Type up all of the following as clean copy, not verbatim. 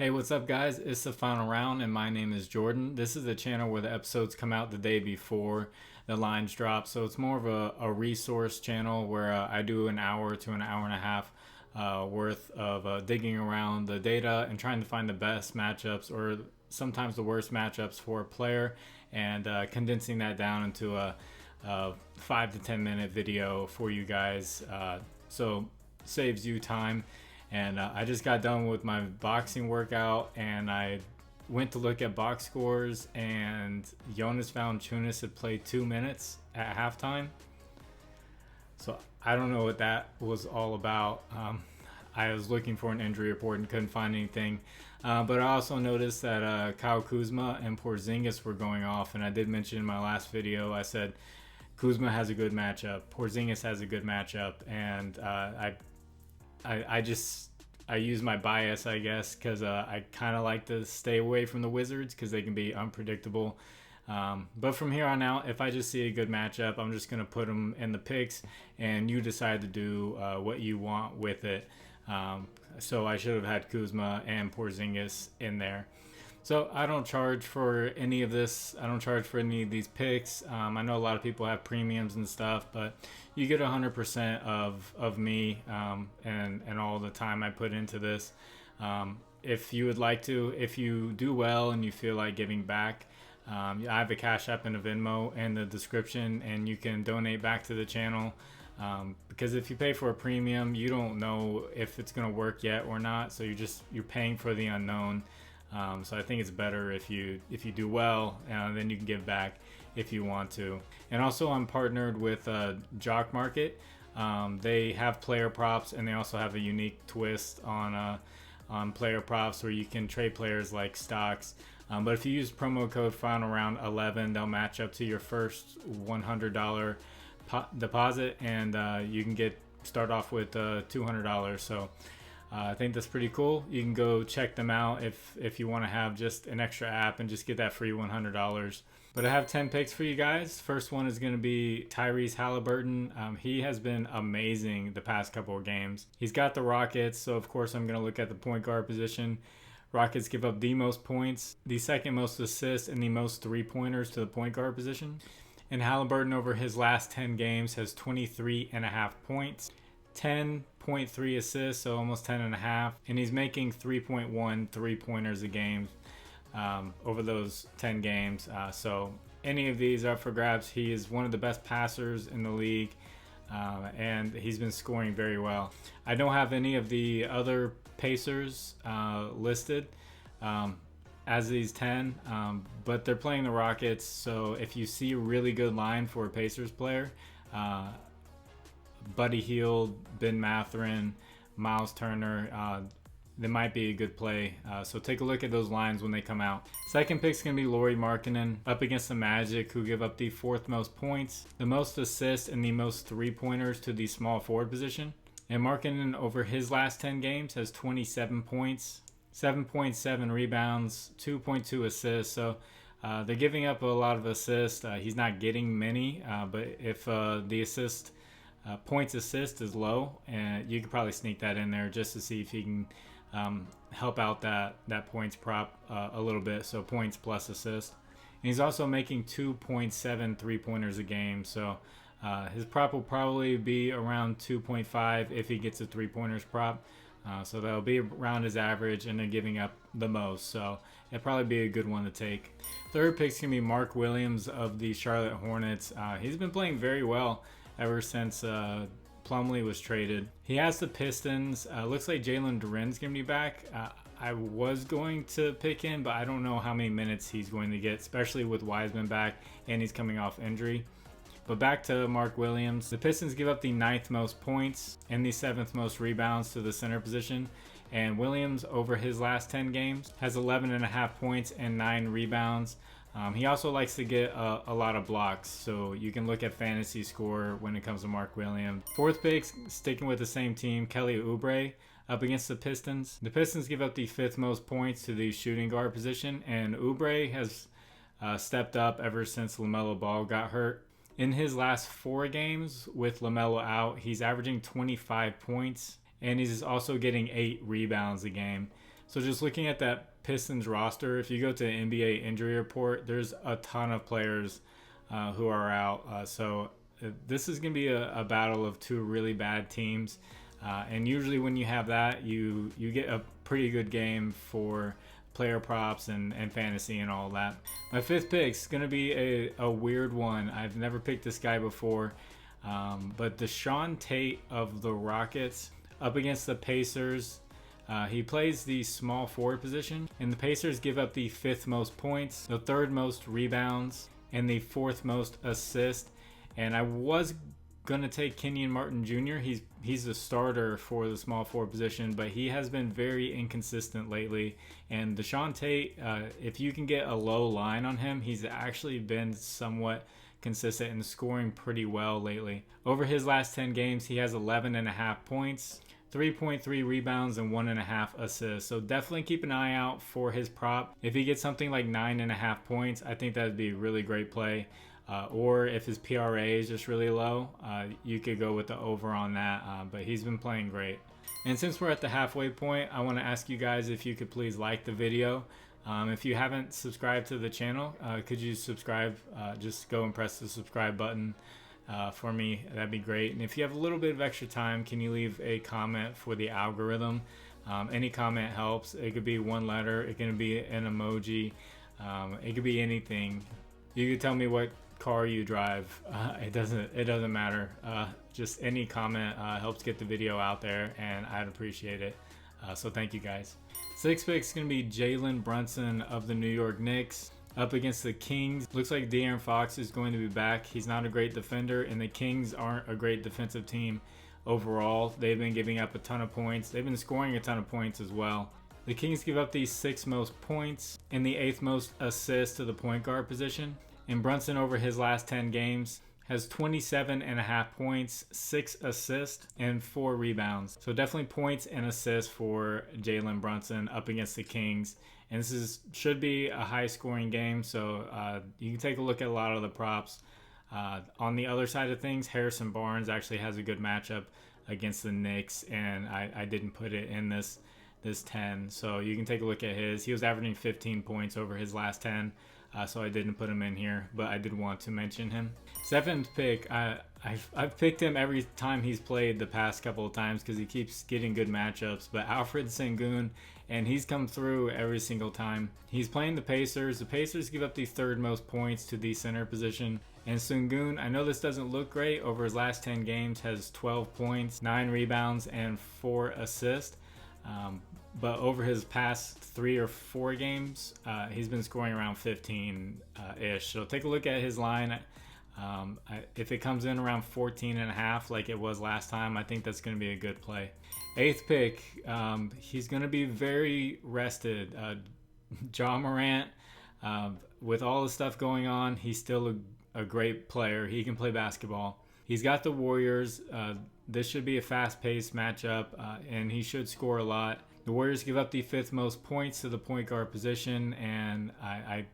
Hey, what's up, guys? It's the final round, and my name is Jordan. This is a channel where the episodes come out the day before the lines drop, so it's more of a resource channel where I do an hour to an hour and a half worth of digging around the data and trying to find the best matchups or sometimes the worst matchups for a player and condensing that down into a 5 to 10 minute video for you guys, so saves you time. And I just got done with my boxing workout and I went to look at box scores, and Jonas Valanciunas had played 2 minutes at halftime. So I don't know what that was all about. I was looking for an injury report and couldn't find anything. But I also noticed that Kyle Kuzma and Porzingis were going off. And I did mention in my last video, I said Kuzma has a good matchup, Porzingis has a good matchup. And I use my bias, I guess, because I kind of like to stay away from the Wizards because they can be unpredictable. But from here on out, if I just see a good matchup, I'm just going to put them in the picks, and you decide to do what you want with it. So I should have had Kuzma and Porzingis in there. So I don't charge for any of this. I don't charge for any of these picks. I know a lot of people have premiums and stuff, but you get 100% of me and all the time I put into this. If you would like to, if you do well and you feel like giving back, I have a Cash App and a Venmo in the description, and you can donate back to the channel. Because if you pay for a premium, you don't know if it's going to work yet or not. So you're paying for the unknown. So I think it's better if you do well, then you can give back if you want to. And also, I'm partnered with JOCKMKT. They have player props, and they also have a unique twist on player props where you can trade players like stocks. But if you use promo code FINALROUND11, they'll match up to your first $100 deposit, and you can start off with $200. So I think that's pretty cool. You can go check them out if you want to have just an extra app and just get that free $100. But I have 10 picks for you guys. First one is going to be Tyrese Haliburton. He has been amazing the past couple of games. He's got the Rockets, so of course I'm going to look at the point guard position. Rockets give up the most points, the second most assists, and the most three-pointers to the point guard position. And Haliburton over his last 10 games has 23.5 points, 10.3 assists, so almost 10.5, and he's making 3.1 three-pointers a game over those 10 games. So any of these are up for grabs. He is one of the best passers in the league, and he's been scoring very well. I don't have any of the other Pacers listed as these 10, but they're playing the Rockets, so if you see a really good line for a Pacers player, Buddy Hield, Ben Mathurin, Miles Turner, they might be a good play. So take a look at those lines when they come out. Second pick's going to be Lauri Markkanen up against the Magic, who give up the fourth most points, the most assists, and the most three-pointers to the small forward position. And Markkanen over his last 10 games has 27 points, 7.7 rebounds, 2.2 assists. So they're giving up a lot of assists. He's not getting many, but if the points assist is low, and you could probably sneak that in there just to see if he can help out that points prop a little bit. So points plus assist. And he's also making 2.7 three-pointers a game. So his prop will probably be around 2.5 if he gets a three-pointers prop. So that'll be around his average, and they're giving up the most. So it'll probably be a good one to take. Third pick's going to be Mark Williams of the Charlotte Hornets. He's been playing very well ever since Plumlee was traded. He has the Pistons. Looks like Jalen Duren's going to be back. I was going to pick him, but I don't know how many minutes he's going to get, especially with Wiseman back, and he's coming off injury. But back to Mark Williams. The Pistons give up the 9th most points and the 7th most rebounds to the center position. And Williams, over his last 10 games, has 11.5 points and 9 rebounds. He also likes to get a lot of blocks, so you can look at fantasy score when it comes to Mark Williams. Fourth pick, sticking with the same team, Kelly Oubre up against the Pistons. The Pistons give up the 5th most points to the shooting guard position, and Oubre has stepped up ever since LaMelo Ball got hurt. In his last 4 games with LaMelo out, he's averaging 25 points, and he's also getting 8 rebounds a game. So just looking at that Pistons roster, if you go to the NBA injury report, there's a ton of players who are out. So this is going to be a battle of two really bad teams. And usually when you have that, you get a pretty good game for player props and fantasy and all that. My fifth pick is going to be a weird one. I've never picked this guy before. But Deshaun Tate of the Rockets up against the Pacers. He plays the small forward position, and the Pacers give up the 5th most points, the 3rd most rebounds, and the 4th most assists. And I was gonna take Kenyon Martin Jr. He's the starter for the small forward position, but he has been very inconsistent lately. And Deshaun Tate, if you can get a low line on him, he's actually been somewhat consistent and scoring pretty well lately. Over his last 10 games, he has 11.5 points, 3.3 rebounds, and 1.5 assists. So definitely keep an eye out for his prop. If he gets something like 9.5 points, I think that would be a really great play. Or if his PRA is just really low, you could go with the over on that. But he's been playing great. And since we're at the halfway point, I want to ask you guys if you could please like the video. If you haven't subscribed to the channel, could you subscribe? Just go and press the subscribe button for me. That'd be great. And if you have a little bit of extra time, can you leave a comment for the algorithm? Any comment helps. It could be one letter. It can be an emoji. It could be anything. You could tell me what car you drive. It doesn't matter. Just any comment helps get the video out there, and I'd appreciate it. So thank you guys. Sixth pick is going to be Jalen Brunson of the New York Knicks up against the Kings. Looks like De'Aaron Fox is going to be back. He's not a great defender, and the Kings aren't a great defensive team overall. They've been giving up a ton of points. They've been scoring a ton of points as well. The Kings give up the 6th most points and the 8th most assists to the point guard position. And Brunson, over his last 10 games, has 27.5 points, 6 assists, and 4 rebounds. So definitely points and assists for Jalen Brunson up against the Kings. And this should be a high-scoring game, so you can take a look at a lot of the props. On the other side of things, Harrison Barnes actually has a good matchup against the Knicks, and I didn't put it in this 10. So you can take a look at his. He was averaging 15 points over his last 10. So I didn't put him in here, but I did want to mention him. 7th pick, I've picked him every time he's played the past couple of times because he keeps getting good matchups. But Alfred Sengun, and he's come through every single time. He's playing the Pacers. The Pacers give up the 3rd most points to the center position. And Sengun, I know this doesn't look great, over his last 10 games has 12 points, 9 rebounds, and 4 assists. But over his past 3 or 4 games, he's been scoring around 15-ish. So take a look at his line. If it comes in around 14.5 like it was last time, I think that's going to be a good play. 8th pick, he's going to be very rested. Ja Morant, with all the stuff going on, he's still a great player. He can play basketball. He's got the Warriors. This should be a fast-paced matchup, and he should score a lot. The Warriors give up the 5th most points to the point guard position, and I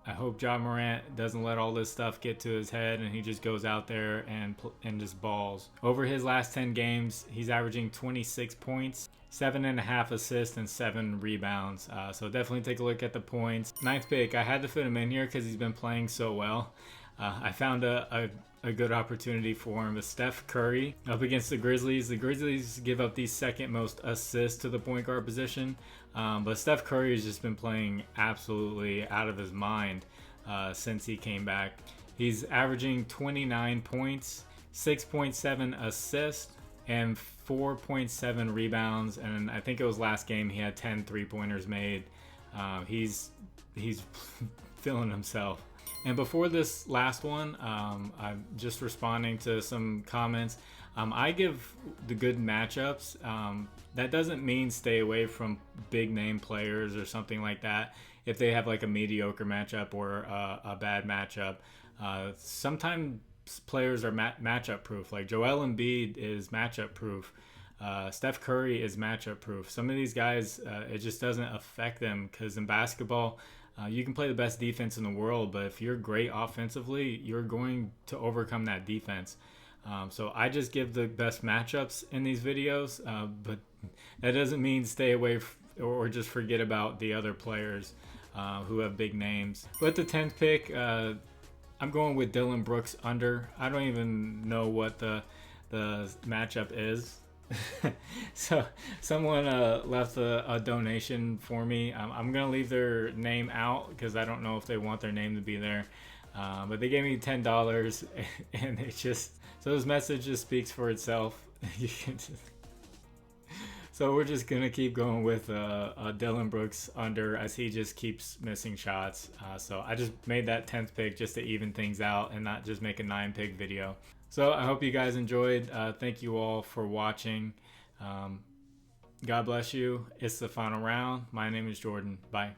hope Ja Morant doesn't let all this stuff get to his head and he just goes out there and just balls. Over his last 10 games, he's averaging 26 points, 7.5 assists, and 7 rebounds. So definitely take a look at the points. 9th pick, I had to fit him in here because he's been playing so well. I found a good opportunity for him. But Steph Curry up against the Grizzlies. The Grizzlies give up the 2nd most assists to the point guard position. But Steph Curry has just been playing absolutely out of his mind since he came back. He's averaging 29 points, 6.7 assists, and 4.7 rebounds. And I think it was last game he had 10 3-pointers made. He's feeling himself. And before this last one, I'm just responding to some comments. I give the good matchups. That doesn't mean stay away from big name players or something like that if they have like a mediocre matchup or a bad matchup. Sometimes players are matchup proof. Like Joel Embiid is matchup proof. Steph Curry is matchup proof. Some of these guys, it just doesn't affect them because in basketball, you can play the best defense in the world, but if you're great offensively, you're going to overcome that defense. So I just give the best matchups in these videos, but that doesn't mean stay away or just forget about the other players who have big names. But the 10th pick, I'm going with Dylan Brooks under. I don't even know what the matchup is. So someone left a donation for me. I'm gonna leave their name out because I don't know if they want their name to be there. But they gave me $10, and it just, so this message just speaks for itself. So we're just gonna keep going with Dylan Brooks under, as he just keeps missing shots. So I just made that 10th pick just to even things out and not just make a 9-pick video. So I hope you guys enjoyed. Thank you all for watching. God bless you. It's the final round. My name is Jordan. Bye.